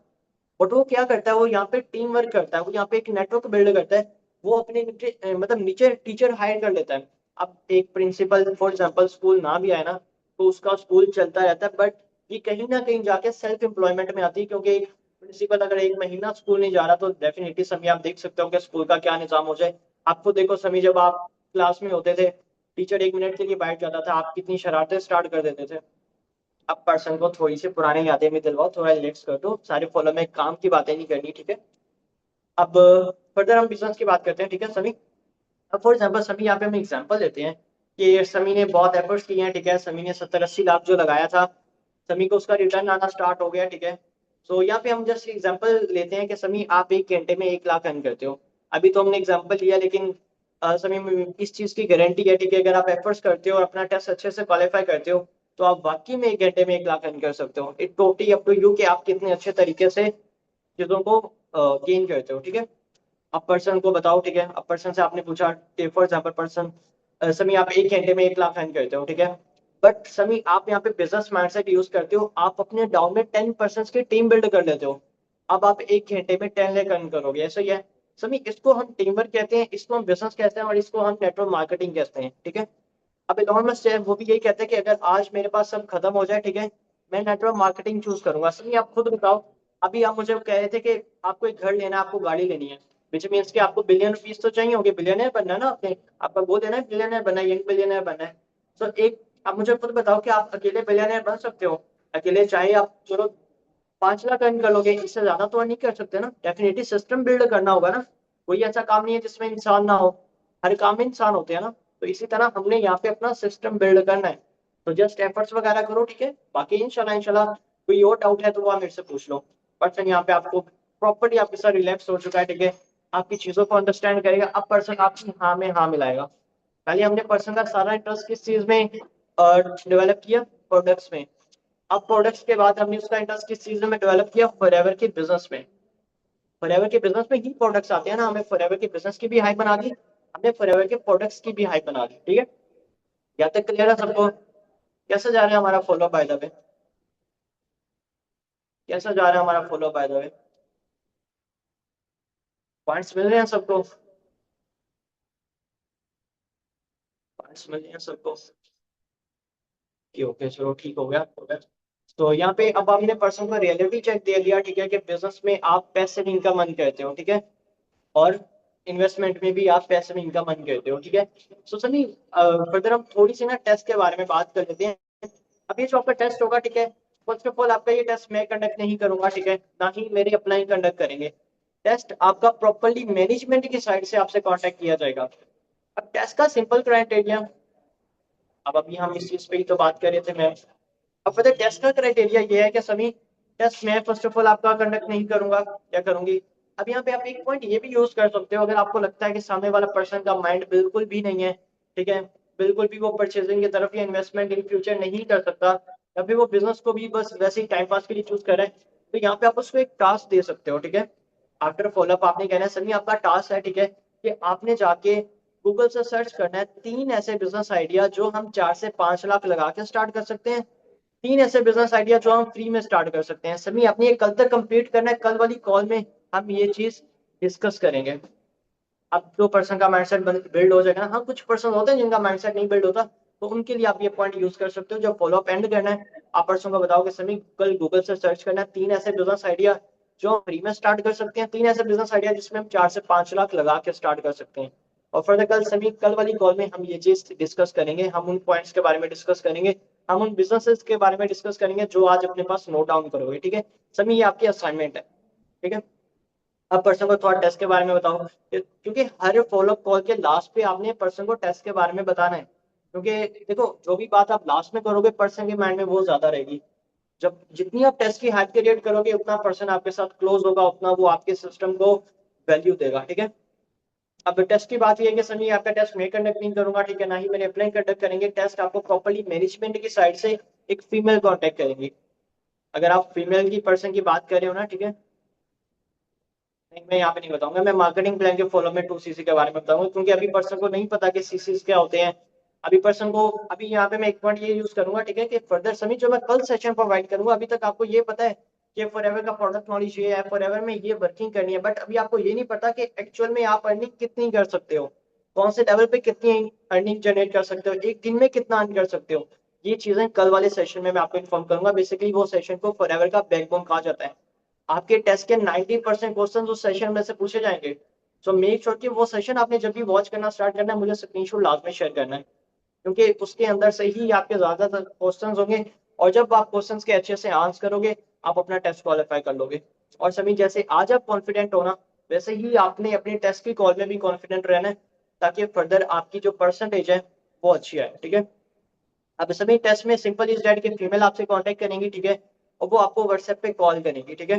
बट वो क्या करता है, वो यहाँ पे टीम वर्क करता है, वो यहाँ पे एक नेटवर्क बिल्ड करता है। वो अपने मतलब नीचे टीचर हायर कर लेता है। अब एक प्रिंसिपल फॉर एग्जांपल स्कूल ना भी आए ना, तो उसका स्कूल चलता रहता है, बट ये कहीं ना कहीं जाके सेल्फ एम्प्लॉयमेंट में आती है। क्योंकि एक प्रिंसिपल अगर एक महीना स्कूल नहीं जा रहा तो डेफिनेटली सभी आप देख सकते हो कि स्कूल का क्या निजाम हो जाए। आपको देखो सभी, जब आप क्लास में होते थे, टीचर एक मिनट के लिए बैठ जाता था, आप कितनी शरारतें स्टार्ट कर देते थे। अब पर्सन को थोड़ी सी पुरानी यादें भी दिलवाओ, थोड़ा रिलैक्स कर दो, सारे फॉलो में काम की बातें नहीं करनी, ठीक है। अब फर्दर हम बिजनेस की बात करते हैं, ठीक है समी। अब फॉर एग्जाम्पल समी यहाँ पे हम एग्जाम्पल लेते हैं कि समी ने बहुत एफर्ट्स किए हैं, ठीक है। समी ने 70-80 लाख जो लगाया था, समी को उसका रिटर्न आना स्टार्ट हो गया, ठीक है। सो यहाँ पे हम जस्ट एग्जाम्पल लेते हैं कि समी आप 1 घंटे में 1 लाख अर्न करते हो। अभी तो हमने एग्जाम्पल लिया, लेकिन समी इस चीज की गारंटी है, ठीक है, अगर आप एफर्ट्स करते हो और अपना टेस्ट अच्छे से क्वालिफाई करते हो तो आप वाकई में 1 घंटे में 1 लाख अर्न कर सकते हो। It totally up to you कि आप कितने अच्छे तरीके से चीजों को गेन करते हो, ठीक है। अब पर्सन को बताओ, ठीक है। अब पर्सन से आपने पूछा, फॉर एग्जाम्पल पर्सन, समी आप 1 घंटे में 1 लाख अर्न करते हो, ठीक है। बट समी आप यहाँ पे बिजनेस माइंडसेट यूज करते हो, आप अपने डाउन में 10% की टीम बिल्ड कर लेते हो। अब आप 1 घंटे में 10 लाख अर्न करोगे, ऐसा ही है समी। इसको हम टीम वर्क कहते हैं, इसको हम बिजनेस कहते हैं, और इसको हम नेटवर्क मार्केटिंग कहते हैं, ठीक है। अब इलॉन है वो भी यही कहते हैं कि अगर आज मेरे पास सब खत्म हो जाए, ठीक है, मैं नेटवर्क मार्केटिंग चूज करूंगा। सही, आप खुद बताओ। अभी आप मुझे कह रहे थे कि आपको एक घर लेना है, आपको गाड़ी लेनी है, विच मीन्स कि आपको बिलियन रुपीज तो चाहिए होंगे, बिलियनर बनना है ना आपने। आपका गोल है ना बिलियनर बनना है, यंग बिलियनर बनना है। तो एक आप मुझे खुद बताओ कि आप अकेले बिलियनर बन सकते हो? अकेले चाहे आप चलो 5 लाख अर्न कर लोगे, इससे ज्यादा तो अर्न नहीं कर सकते ना। डेफिनेटली सिस्टम बिल्ड करना होगा ना। कोई ऐसा काम नहीं है जिसमें इंसान ना हो, हर काम में इंसान होते हैं ना। तो इसी तरह हमने यहाँ पे अपना सिस्टम बिल्ड करना है। तो जस्ट एफर्ट्स वगैरह करो, ठीक है। बाकी इंशाल्लाह इंशाल्लाह कोई और डाउट है तो वो आप मेरे से पूछ लो। पर्सन यहाँ पे आपको प्रॉपर्ली आपके साथ रिलैक्स हो चुका है, ठीक है। आपकी चीजों को अंडरस्टैंड करेगा। अब पर्सन आपकी हाँ में हाँ मिलाएगा। पहले हमने पर्सन का सारा इंटरेस्ट किस चीज में डेवलप किया? प्रोडक्ट्स में। अब प्रोडक्ट्स के बाद हमने उसका इंटरेस्ट किस चीज में डेवलप किया? फॉरएवर के बिजनेस में। फॉरएवर के बिजनेस में ही प्रोडक्ट्स आते हैं ना, हमें फॉरएवर के बिजनेस की भी हाइप बना दी, हमने फॉरएवर के प्रोडक्ट्स की भी हाइप बना दी, ठीक है। यहाँ तक क्लियर है सबको? कैसे जा रहा है हमारा फॉलो बाय द वे? कैसा जा रहा है हमारा follow by the way? Points मिल रहे हैं सबको? पॉइंट्स मिल रहे हैं सबको? ओके ओके, चलो ठीक हो गया, हो गया। तो यहाँ पे अब हमने पर्सन को रियलिटी चेक दे दिया, ठीक है, कि बिजनेस में आप पैसिव इनकम अर्न करते हो, ठीक है। और इन्वेस्टमेंट में भी आप पैसिव इनकम अर्न करते हो, ठीक है। सो सनी फर्दर हम थोड़ी सी ना टेस्ट के बारे में बात कर लेते हैं। अब ये जो आपका टेस्ट होगा, ठीक है, फर्स्ट ऑफ ऑल आपका ये टेस्ट मैं कंडक्ट नहीं करूंगा, ठीक है, ना ही मेरे अपलाइन कंडक्ट करेंगे। टेस्ट आपका प्रॉपरली मैनेजमेंट की साइड से आपसे कांटेक्ट किया जाएगा। अब टेस्ट का सिंपल क्राइटेरिया, अब अभी हम इस चीज पे ही तो बात कर रहे थे मैम। अब पता है टेस्ट का क्राइटेरिया ये है कि सभी टेस्ट मैं फर्स्ट ऑफ ऑल आपका कंडक्ट नहीं करूंगा, क्या करूंगी। अब यहाँ पे आप एक पॉइंट ये भी यूज कर सकते हो, अगर आपको लगता है कि सामने वाला पर्सन का माइंड बिल्कुल भी नहीं है, ठीक है, बिल्कुल भी वो परचेजिंग की तरफ या इन्वेस्टमेंट इन फ्यूचर नहीं कर सकता, या फिर वो बिजनेस को भी बस वैसे ही टाइम पास के लिए चूज कर रहा है, तो यहाँ पे आप उसको एक टास्क दे सकते हो, ठीक है। आफ्टर फॉलोअप आपने कहना है सभी आपका टास्क है, ठीक है, कि आपने जाके गूगल से सर्च करना है 3 ऐसे बिजनेस आइडिया जो हम 4 से 5 लाख लगा के स्टार्ट कर सकते हैं। 3 ऐसे बिजनेस आइडिया जो हम फ्री में स्टार्ट कर सकते हैं। सभी अपनी ये कल तक कंप्लीट करना है, कल वाली कॉल में हम ये चीज डिस्कस करेंगे। अब 2 पर्सन का माइंडसेट बिल्ड हो जाएगा ना। हाँ, कुछ पर्सन होते हैं जिनका माइंडसेट नहीं बिल्ड होता, तो उनके लिए आप ये पॉइंट यूज कर सकते हो। जब फॉलोअप एंड करना है, आप पर्सन को बताओगे सभी कल गूगल से सर्च करना है 3 ऐसे बिजनेस आइडिया जो हम फ्री में स्टार्ट कर सकते हैं, 3 ऐसे बिजनेस आइडिया जिसमें हम 4 से 5 लाख लगा के स्टार्ट कर सकते हैं। और फर्दर कल सभी कल वाली कॉल में हम ये चीज डिस्कस करेंगे, हम उन पॉइंट्स के बारे में डिस्कस करेंगे। हम उन बिजनेसेस के बारे में डिस्कस करेंगे जो आज अपने पास नोट डाउन करोगे, ठीक है। सभी ये आपकी असाइनमेंट है, ठीक है। अब पर्सन को थोड़ा टेस्ट के बारे में बताओ, क्योंकि हर फॉलोअप कॉल के लास्ट पे आपने पर्सन को टेस्ट के बारे में बताना है, क्योंकि देखो जो भी बात आप लास्ट में करोगे पर्सन के माइंड में वो ज्यादा रहेगी। जब जितनी आप टेस्ट की हाइप क्रिएट करोगे उतना पर्सन आपके साथ क्लोज होगा, उतना वो आपके सिस्टम को वैल्यू देगा, ठीक है। अब टेस्ट की बात ये है कि सर ये आपका टेस्ट मैं कंडक्ट नहीं करूंगा, ठीक है, ना ही मेरे अप्लाई कंडक्ट करेंगे। टेस्ट आपको प्रॉपर्ली मैनेजमेंट की साइड से एक फीमेल कांटेक्ट करेंगी। अगर आप फीमेल की पर्सन की बात कर रहे हो ना, ठीक है, नहीं मैं यहाँ पे नहीं बताऊंगा, मैं मार्केटिंग प्लान के फॉलो में 2CC के बारे में बताऊंगा, क्योंकि अभी पर्सन को नहीं पता कि सीसीज क्या होते हैं। अभी पर्सन को अभी यहाँ पे मैं एक पॉइंट ये यूज करूंगा, ठीक है, कि फर्दर समी जो मैं कल सेशन प्रोवाइड करूंगा, अभी तक आपको ये पता है कि फॉरएवर का प्रोडक्ट नॉलेज ये है, फॉरएवर में ये वर्किंग करनी है, बट अभी आपको ये नहीं पता कि एक्चुअल में आप अर्निंग कितनी कर सकते हो, कौन से लेवल पे कितनी अर्निंग जनरेट कर सकते हो, एक दिन में कितना अर्न कर सकते हो। ये चीजें कल वाले सेशन में मैं आपको इन्फॉर्म करूंगा। बेसिकली वो सेशन को फॉरएवर का बैकबोन कहा जाता है। आपके टेस्ट के 90% क्वेश्चन उस सेशन में से पूछे जाएंगे। सो मेक श्योर कि वो सेशन आपने जब भी वॉच करना स्टार्ट करना है, मुझे स्क्रीनशॉट लाजमी शेयर करना है, क्योंकि उसके अंदर से ही आपके ज्यादातर क्वेश्चंस होंगे। और जब आप क्वेश्चंस के अच्छे से आंसर करोगे आप अपना टेस्ट क्वालिफाई कर लोगे। और सभी जैसे आज आप कॉन्फिडेंट हो ना, वैसे ही आपने अपने टेस्ट की कॉल में भी कॉन्फिडेंट रहना है, ताकि फर्दर आपकी जो परसेंटेज है वो अच्छी आए, ठीक है। अब सभी टेस्ट में सिंपल इज डेट कि फीमेल आपसे कांटेक्ट करेंगी, ठीक है, और वो आपको व्हाट्सएप पे कॉल करेंगी, ठीक है।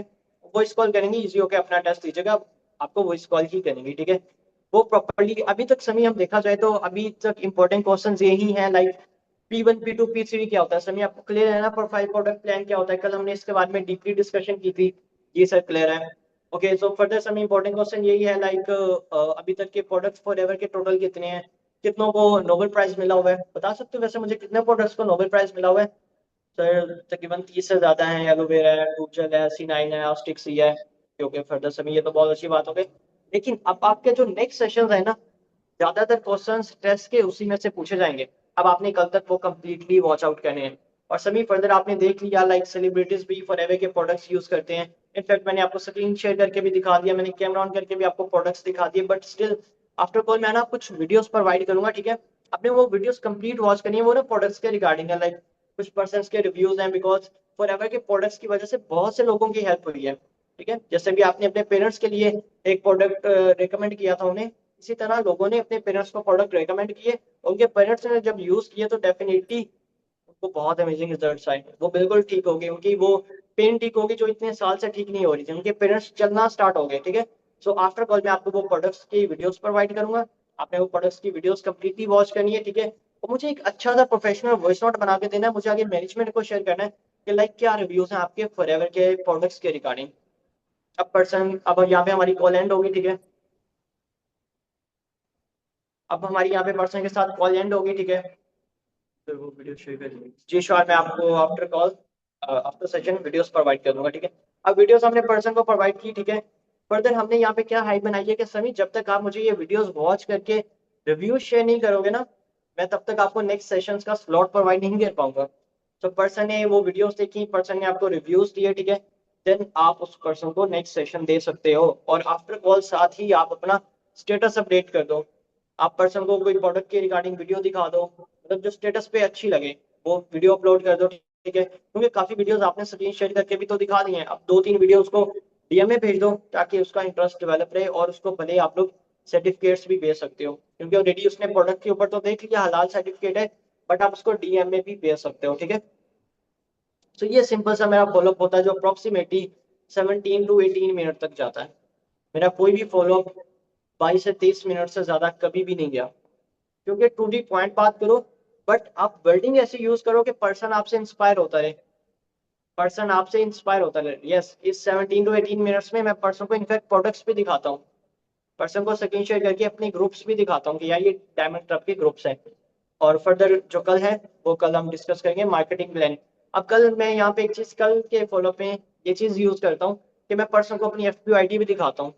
वॉइस कॉल करेंगी, इजी होकर अपना टेस्ट दीजिएगा, आपको वॉइस कॉल ही करेंगी, ठीक है। वो प्रॉपर्ली अभी तक सभी हम देखा जाए तो अभी तक इंपॉर्टेंट क्वेश्चन यही हैं, लाइक P1 P2 P3 क्या होता है, सभी आपको क्लियर है ना। प्रोफाइल प्रोडक्ट प्लान क्या होता है, कल हमने इसके बारे में डीपली डिस्कशन की थी, ये सर क्लियर है। ओके, सो फर्दर सभी इंपॉर्टेंट क्वेश्चन यही है, लाइक अभी तक के प्रोडक्ट्स फॉरएवर के टोटल कितने हैं, कितनों को नोबेल प्राइज मिला हुआ है, बता सकते हो वैसे मुझे कितने प्रोडक्ट्स को नोबेल प्राइज मिला हुआ है। सर तकरीबन 30 से ज्यादा है, एलोवेरा है, टूचल है, C9 है, ऑस्टिक्स है। क्योंकि फर्दर समय ये तो बहुत अच्छी बात हो गई। लेकिन अब आपके जो नेक्स्ट सेशन है ना, ज्यादातर क्वेश्चंस टेस्ट के उसी में से पूछे जाएंगे। अब आपने कल तक वो कंप्लीटली वॉच आउट करने हैं। और सभी फर्दर आपने देख लिया, लाइक सेलिब्रिटीज भी फॉरएवर के प्रोडक्ट्स यूज करते हैं। इनफैक्ट मैंने आपको स्क्रीन शेयर करके भी दिखा दिया, मैंने कैमरा ऑन करके भी आपको प्रोडक्ट्स दिखा दिए, बट स्टिल आफ्टर कॉल मैं ना कुछ वीडियोस प्रोवाइड करूंगा, ठीक है। आपने वो वीडियोस कंप्लीट वॉच करनी है, वो ना प्रोडक्ट्स के रिगार्डिंग है, लाइक कुछ पर्सन के रिव्यूज हैं, बिकॉज फॉरएवर के प्रोडक्ट्स की वजह से बहुत से लोगों की हेल्प हुई है, ठीक है। जैसे भी आपने अपने पेरेंट्स के लिए एक प्रोडक्ट रिकमेंड किया था उन्हें, इसी तरह लोगों ने अपने पेरेंट्स को प्रोडक्ट रेकमेंड किए, उनके पेरेंट्स ने जब यूज किए तो डेफिनेटली उनको बहुत अमेजिंग रिजल्ट्स आए, वो बिल्कुल ठीक हो गए, उनकी वो पेन ठीक होगी जो इतने साल से ठीक नहीं हो रही थी, उनके पेरेंट्स चलना स्टार्ट हो गए, ठीक है। सो आफ्टर कॉल मैं आपको वो प्रोडक्ट्स की वीडियोस प्रोवाइड करूंगा। आपने वो प्रोडक्ट्स की वीडियोस कंप्लीटली वॉच करनी है, ठीक है। और मुझे एक अच्छा सा प्रोफेशनल वॉइस नोट बना के देना है, मुझे आगे मैनेजमेंट को शेयर करना है कि लाइक क्या रिव्यूज हैं आपके फॉरएवर के प्रोडक्ट्स के रिगार्डिंग। अब यहाँ पे हमारी कॉल एंड होगी, ठीक है। अब हमारी यहाँ पे पर्सन के साथ कॉल एंड होगी, ठीक है। फिर वो वीडियो शेयर कर दीजिए जी, श्योर, मैं आपको after call after session videos provide कर दूंगा, ठीक है। अब वीडियोस हमने पर्सन को प्रोवाइड की, ठीक है। फर्दर हमने यहाँ पे क्या हाइप बनाई है कि सभी जब तक आप मुझे ये वीडियोस वॉच करके रिव्यू शेयर नहीं करोगे ना, मैं तब तक आपको नेक्स्ट सेशंस का स्लॉट प्रोवाइड नहीं कर पाऊंगा। तो पर्सन ने वो वीडियोस देखी, पर्सन ने आपको रिव्यूज दिए, ठीक है, देन आप उस पर्सन को नेक्स्ट सेशन दे सकते हो। और आफ्टर कॉल साथ ही आप अपना स्टेटस अपडेट कर दो। आप पर्सन को कोई प्रोडक्ट के रिगार्डिंग वीडियो दिखा दो, मतलब जो स्टेटस पे अच्छी लगे वो वीडियो अपलोड कर दो, ठीक है। क्योंकि काफी वीडियोस आपने स्क्रीन शेयर करके भी तो दिखा दी हैं, अब 2-3 वीडियो उसको DM में भेज दो ताकि उसका इंटरेस्ट डेवलप रहे, और उसको भले आप लोग सर्टिफिकेट्स भी भेज सकते हो, क्योंकि ऑलरेडी उसने प्रोडक्ट के ऊपर तो देख लिया हलाल सर्टिफिकेट है, बट आप उसको DM में भी भेज सकते हो, ठीक है। तो ये सिंपल सा मेरा फॉलोअप होता है जो अप्रोक्सीमेटली 17 to 18 मिनट तक जाता है। मेरा कोई भी फॉलोअप 22 से 23 मिनट से ज्यादा कभी भी नहीं गया, क्योंकि टू दी पॉइंट बात करो, बट आप वर्डिंग ऐसी यूज करो कि पर्सन आपसे इंस्पायर होता रहे, पर्सन आपसे इंस्पायर होता रहे। यस, इस 17 to 18 मिनट्स में मैं पर्सन को इनफैक्ट प्रोडक्ट्स भी दिखाता हूँ, पर्सन को स्क्रीन शेयर करके अपने ग्रुप्स भी दिखाता हूँ कि यार ये डायमंड क्लब के ग्रुप्स हैं। और फर्दर जो कल है वो कल हम डिस्कस करेंगे मार्केटिंग प्लान। अब कल मैं यहाँ पे एक चीज कल के फॉलोअप में ये चीज यूज करता हूँ कि मैं पर्सन को अपनी FPO ID भी दिखाता हूँ।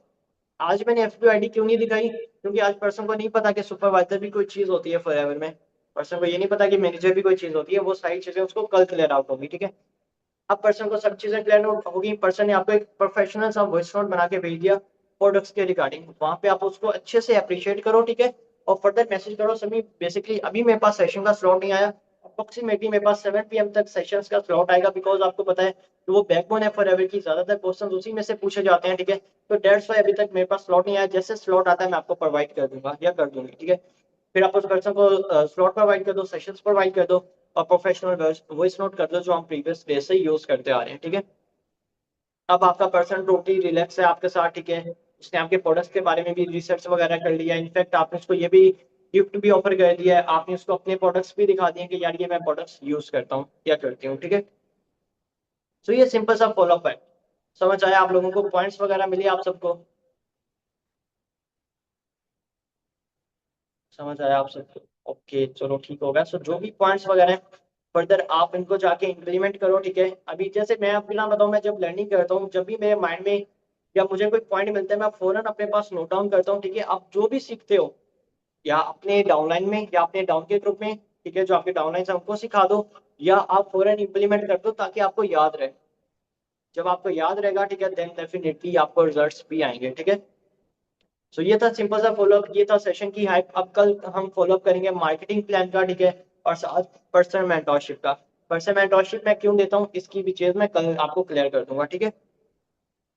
आज मैंने FPO ID क्यों नहीं दिखाई, क्योंकि आज पर्सन को नहीं पता कि सुपरवाइजर भी कोई चीज होती है फॉरएवर में, पर्सन को ये नहीं पता कि मैनेजर भी कोई चीज होती है, वो सारी चीजें उसको कल क्लियर आउट होगी, ठीक है। अब पर्सन को सब चीजें क्लियर आउट होगी, पर्सन ने आपको एक प्रोफेशनल सा वॉइस नोट बना के भेज दिया प्रोडक्ट्स के रिगार्डिंग, वहां पे आप उसको अच्छे से अप्रिशिएट करो, ठीक है। और फर्दर मैसेज करो सभी, बेसिकली अभी मेरे पास सेशन का स्लॉट नहीं आया, अप्रोक्सीमेटली मेरे पास 7 PM तक सेशंस का स्लॉट आएगा, बिकॉज आपको पता है तो वो बैकबोन है फॉरएवर की, ज्यादातर क्वेश्चन उसी में से पूछे जाते हैं, ठीक है। तो डेट्स वाई अभी तक मेरे पास स्लॉट नहीं आया, जैसे स्लॉट आता है मैं आपको प्रोवाइड कर दूंगा या कर दूंगी, ठीक है। फिर आप उस पर्सन को स्लॉट प्रोवाइड कर दो, सेशंस प्रोवाइड कर दो और प्रोफेशनल वॉइस नोट कर दो जो हम प्रीवियस डे से यूज करते आ रहे हैं, ठीक है। अब आपका पर्सन टोटली रिलैक्स है आपके साथ, ठीक है। उसने आपके प्रोडक्ट्स के बारे में भी रिसर्च वगैरह कर लिया, इनफैक्ट आपने उसको ये भी गिफ्ट भी ऑफर कर दिया है, आपने उसको अपने प्रोडक्ट्स भी दिखा दिए कि यार ये मैं प्रोडक्ट्स यूज करता हूँ या करती हूँ, ठीक है। तो ये सिंपल सा फॉलोअप है। समझ आया आप लोगों को, पॉइंट्स वगैरह मिले आप सबको? समझ आया आप सबको? ओके चलो ठीक हो गया। सो जो भी पॉइंट्स वगैरह हैं फर्दर आप इनको जाके इम्प्लीमेंट करो, ठीक है। अभी जैसे मैं आपको ना बताऊं, मैं जब लर्निंग करता हूँ, जब भी मेरे माइंड में या मुझे कोई पॉइंट मिलता है मैं फौरन अपने पास नोट डाउन करता हूँ, ठीक है। आप जो भी सीखते हो या अपने डाउनलाइन में या अपने डाउन के ग्रुप में, ठीक है, जो आपके डाउनलाइन है उनको सिखा दो या आप फौरन इम्प्लीमेंट कर दो ताकि आपको याद रहे। जब आपको याद रहेगा, ठीक है, देन डेफिनेटली आपको रिजल्ट्स भी आएंगे, ठीक है। सो ये था सिंपल सा फॉलोअप, ये था सेशन की हाइप। अब कल हम फॉलोअप करेंगे मार्केटिंग प्लान का, ठीक है, और साथ पर्सनल मेंटोरशिप का। पर्सनल मेंटोरशिप मैं क्यों देता हूँ इसकी भी चीज मैं कल आपको क्लियर कर दूंगा, ठीक है।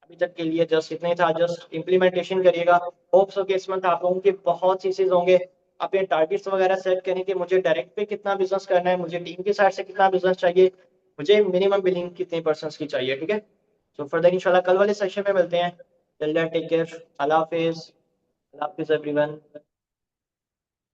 अभी तक के लिए जस्ट इतना ही था, जस्ट इम्प्लीमेंटेशन करिएगा। होप्स हो कि इस मंथ आप लोगों के बहुत सी चीज होंगे। अपने टारगेट्स वगैरह सेट करें कि मुझे डायरेक्ट पे कितना बिजनेस करना है, मुझे टीम के साइड से कितना बिजनेस चाहिए, मुझे मिनिमम बिलिंग कितने परसेंट की चाहिए, ठीक है। तो फर्दर इंशाल्लाह कल वाले सेशन में मिलते हैं। टिल देन टेक केयर, अल्लाह हाफिज, अल्लाह हाफिज एवरीवन।